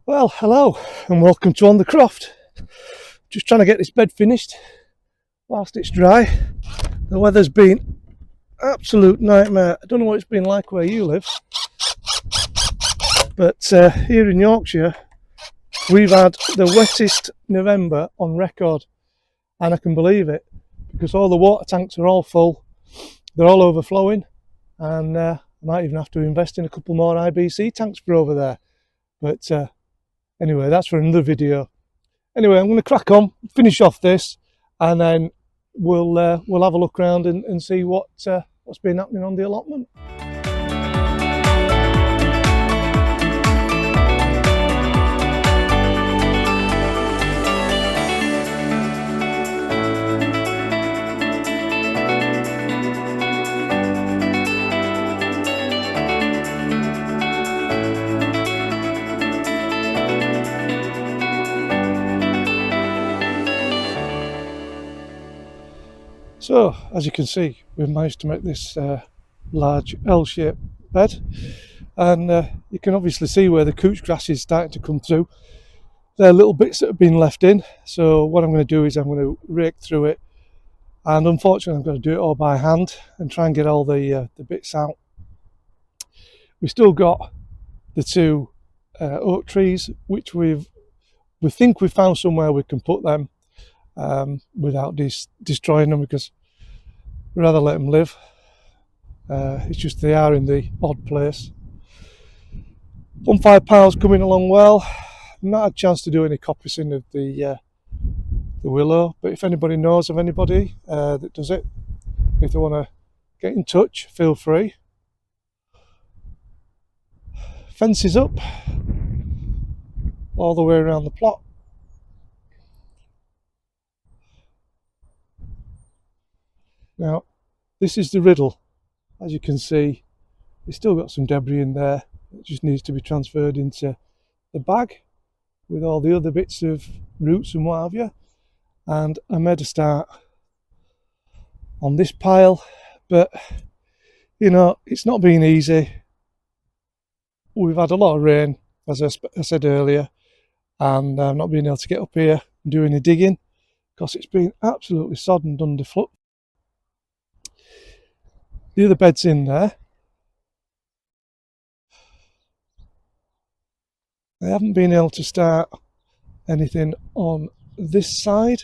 Well, hello and welcome to On The Croft. Just trying to get this bed finished whilst it's dry. The weather's been absolute nightmare. I don't know what it's been like where you live, but here in Yorkshire we've had the wettest November on record, and I can believe it because all the water tanks are all full, they're all overflowing, and I might even have to invest in a couple more IBC tanks for over there. But anyway, that's for another video. Anyway, I'm going to crack on, finish off this, and then we'll have a look around and see what's been happening on the allotment. So, as you can see, we've managed to make this large L-shaped bed, and you can obviously see where the couch grass is starting to come through. There are little bits that have been left in, so what I'm going to do is I'm going to rake through it, and unfortunately I'm going to do it all by hand and try and get all the bits out. We've still got the two oak trees, which we think we've found somewhere we can put them without destroying them, because we'd rather let them live. It's just they are in the odd place. Bonfire pile's coming along well. I've not had a chance to do any coppicing of the willow, but if anybody knows of anybody that does it, if they want to get in touch, feel free. Fence is up all the way around the plot. Now, this is the riddle. As you can see, it's still got some debris in there. It just needs to be transferred into the bag with all the other bits of roots and what have you. And I made a start on this pile, but you know, it's not been easy. We've had a lot of rain, as I said earlier, and I've not been able to get up here and do any digging because it's been absolutely soddened underfoot. The other bed's in there. I haven't been able to start anything on this side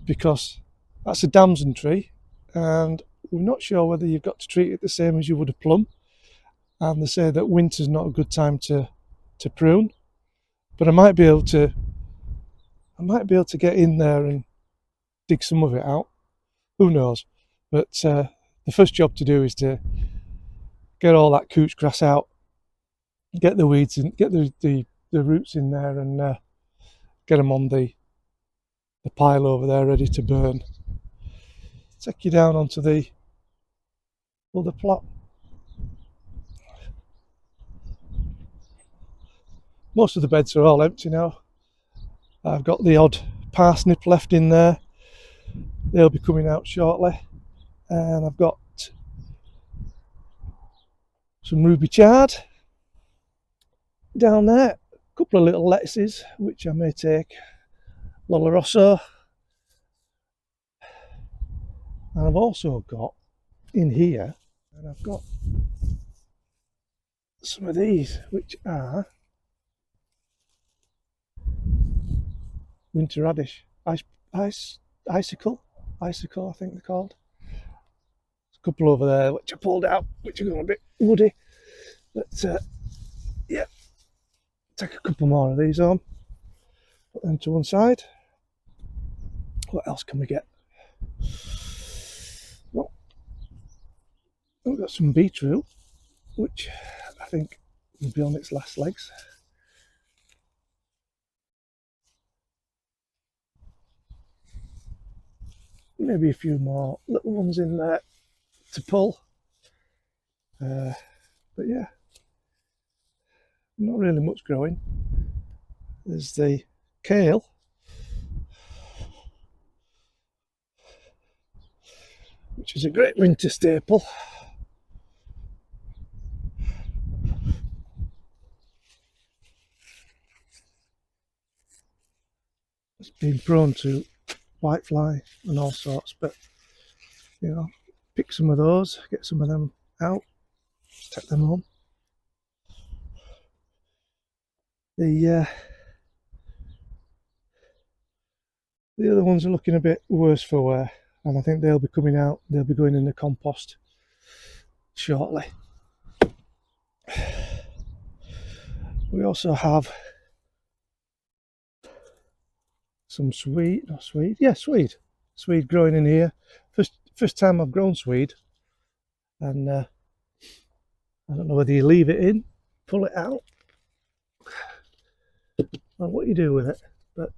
because that's a damson tree, and we're not sure whether you've got to treat it the same as you would a plum. And they say that winter's not a good time to prune, but I might be able to get in there and dig some of it out. Who knows? But the first job to do is to get all that couch grass out, get the weeds in, get the roots in there, and get them on the pile over there ready to burn. Take you down onto the other plot. Most of the beds are all empty now. I've got the odd parsnip left in there. They'll be coming out shortly. And I've got some ruby chard down there. A couple of little lettuces, which I may take. Lola Rosso. And I've also got in here, and I've got some of these, which are winter radish, icicle, I think they're called. There's a couple over there which I pulled out, which are going a bit woody, but yeah, take a couple more of these on, put them to one side. What else can we get? Well, we've got some beetroot, which I think will be on its last legs. Maybe a few more little ones in there to pull, but yeah, not really much growing. There's the kale, which is a great winter staple. It's been prone to whitefly and all sorts, but you know, pick some of those, get some of them out, take them home. The other ones are looking a bit worse for wear, and I think they'll be coming out. They'll be going in the compost shortly. We also have some Swede, not Swede, yeah, Swede growing in here. First time I've grown Swede, and I don't know whether you leave it in, pull it out, or what you do with it, but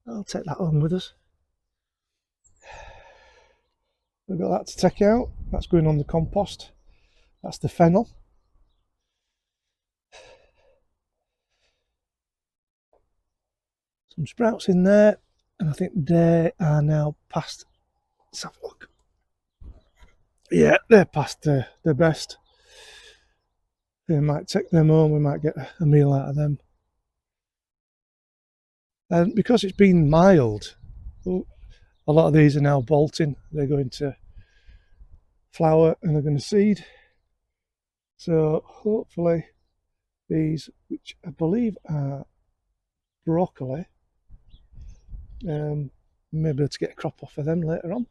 I'll take that on with us. We've got that to take out. That's going on the compost. That's the fennel. Some sprouts in there, and I think they are now past. Let's have a look. Yeah, they're past their best. We might take them home. We might get a meal out of them. And because it's been mild, a lot of these are now bolting. They're going to flower and they're going to seed. So hopefully these, which I believe are broccoli, maybe able to get a crop off of them later on.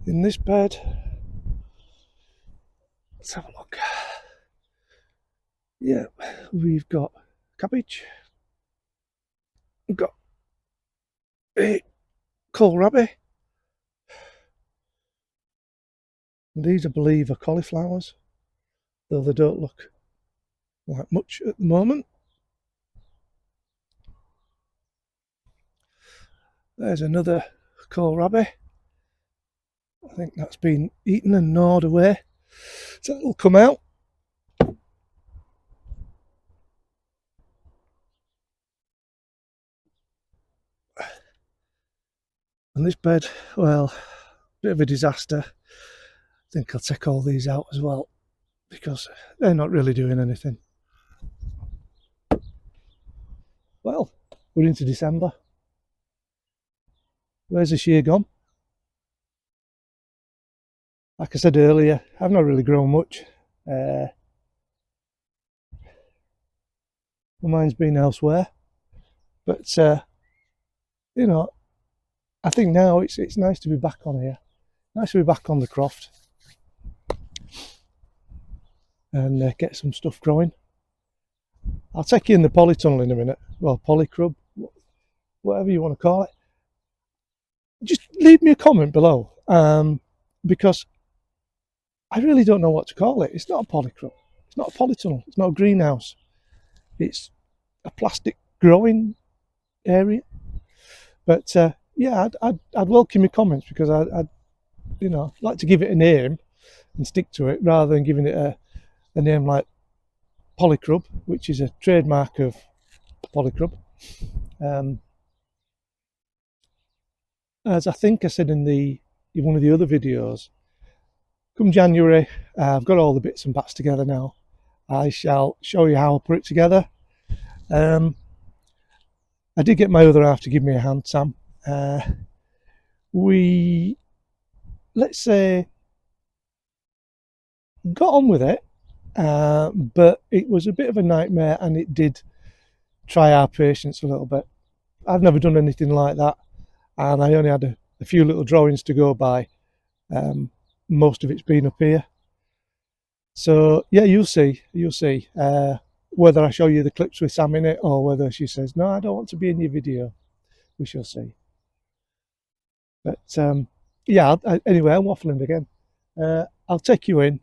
In this bed, let's have a look. Yeah, we've got cabbage. We've got a kohlrabi. And these, I believe, are cauliflowers, though they don't look like much at the moment. There's another kohlrabi. I think that's been eaten and gnawed away, so it'll come out. And this bed, well, bit of a disaster. I think I'll take all these out as well, because they're not really doing anything. Well, we're into December. Where's this year gone? Like I said earlier, I've not really grown much. My mind's been elsewhere. But, you know, I think now it's nice to be back on here. Nice to be back on the croft. And get some stuff growing. I'll take you in the polytunnel in a minute. Well, polycrub, whatever you want to call it. Just leave me a comment below, because I really don't know what to call it. It's not a polycrub. It's not a polytunnel. It's not a greenhouse. It's a plastic growing area. But yeah, I'd welcome your comments, because I'd like to give it a name and stick to it, rather than giving it a name like polycrub, which is a trademark of polycrub. As I think I said in one of the other videos, come January, I've got all the bits and bats together now. I shall show you how I put it together. I did get my other half to give me a hand, Sam. We, let's say, got on with it, but it was a bit of a nightmare, and it did try our patience a little bit. I've never done anything like that, and I only had a few little drawings to go by. Most of it's been up here. So yeah, you'll see whether I show you the clips with Sam in it, or whether she says, no, I don't want to be in your video. We shall see. But yeah, anyway, I'm waffling again. I'll take you in,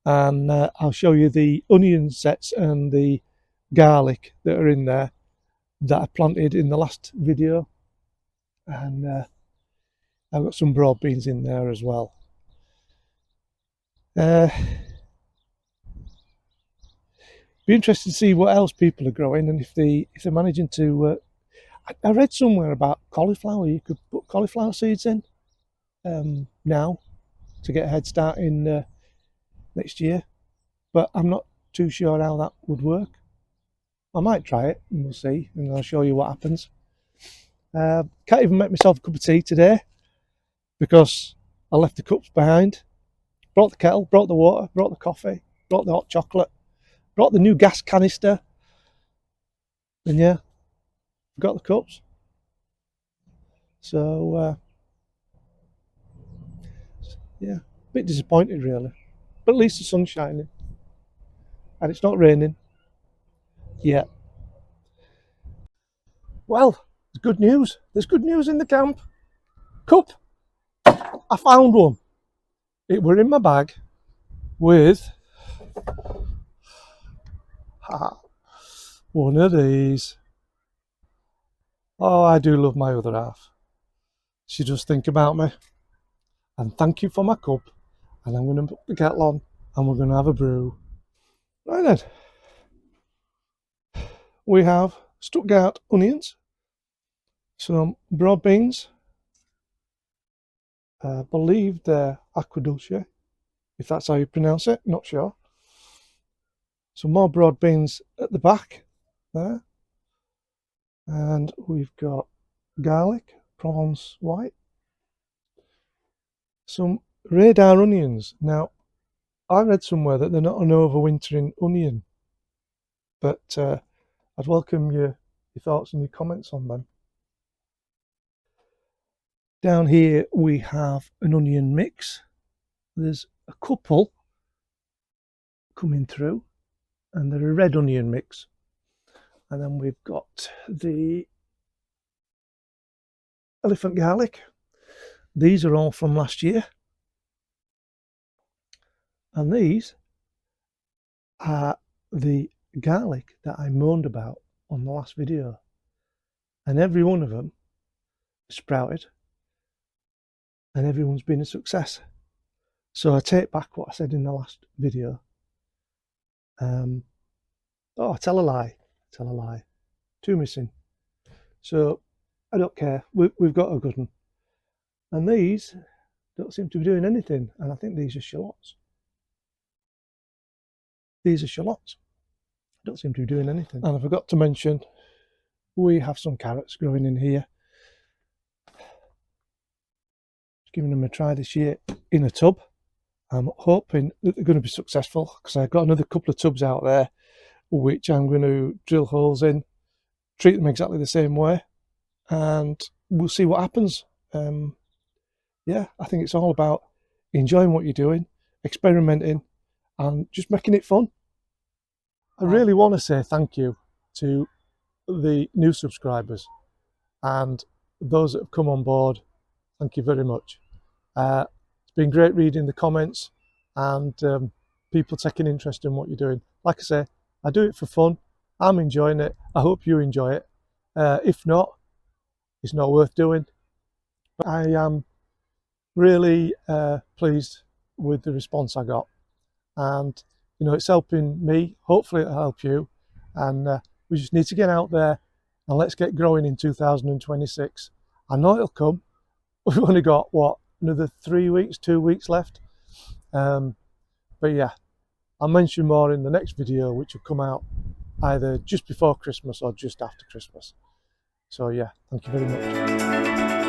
and I'll show you the onion sets and the garlic that are in there that I planted in the last video. And I've got some broad beans in there as well. Be interested to see what else people are growing, and if they're managing to. I read somewhere about cauliflower. You could put cauliflower seeds in now to get a head start in next year, but I'm not too sure how that would work. I might try it and we'll see, and I'll show you what happens. Can't even make myself a cup of tea today because I left the cups behind. Brought the kettle, brought the water, brought the coffee, brought the hot chocolate, brought the new gas canister, and yeah, got the cups. So yeah, a bit disappointed really, but at least the sun's shining and it's not raining yet. Well, there's good news. There's good news in the camp. Cup. I found one. It were in my bag with one of these. Oh, I do love my other half. She does think about me. And thank you for my cup. And I'm going to put the kettle on and we're going to have a brew. Right then. We have Stuttgart onions, some broad beans. I believe they're aquadulce, if that's how you pronounce it, not sure. Some more broad beans at the back there. And we've got garlic, Provence white. Some radar onions. Now, I read somewhere that they're not an overwintering onion, but I'd welcome your thoughts and your comments on them. Down here we have an onion mix. There's a couple coming through, and they're a red onion mix. And then we've got the elephant garlic. These are all from last year. And these are the garlic that I moaned about on the last video. And every one of them sprouted. And everyone's been a success. So I take back what I said in the last video. Oh, tell a lie. Tell a lie. Two missing. So I don't care. We've got a good one. And these don't seem to be doing anything. And I think these are shallots. These are shallots. Don't seem to be doing anything. And I forgot to mention, we have some carrots growing in here. Just giving them a try this year in a tub. I'm hoping that they're going to be successful because I've got another couple of tubs out there which I'm going to drill holes in, treat them exactly the same way, and we'll see what happens. Yeah, I think it's all about enjoying what you're doing, experimenting, and just making it fun. I really want to say thank you to the new subscribers and those that have come on board. Thank you very much. It's been great reading the comments and people taking interest in what you're doing. Like I say, I do it for fun. I'm enjoying it. I hope you enjoy it. If not, it's not worth doing. But I am really pleased with the response I got. And, you know, it's helping me. Hopefully it'll help you. And we just need to get out there and let's get growing in 2026. I know it'll come. We've only got, what, another 3 weeks, 2 weeks left. But yeah, I'll mention more in the next video, which will come out either just before Christmas or just after Christmas. So yeah, thank you very much.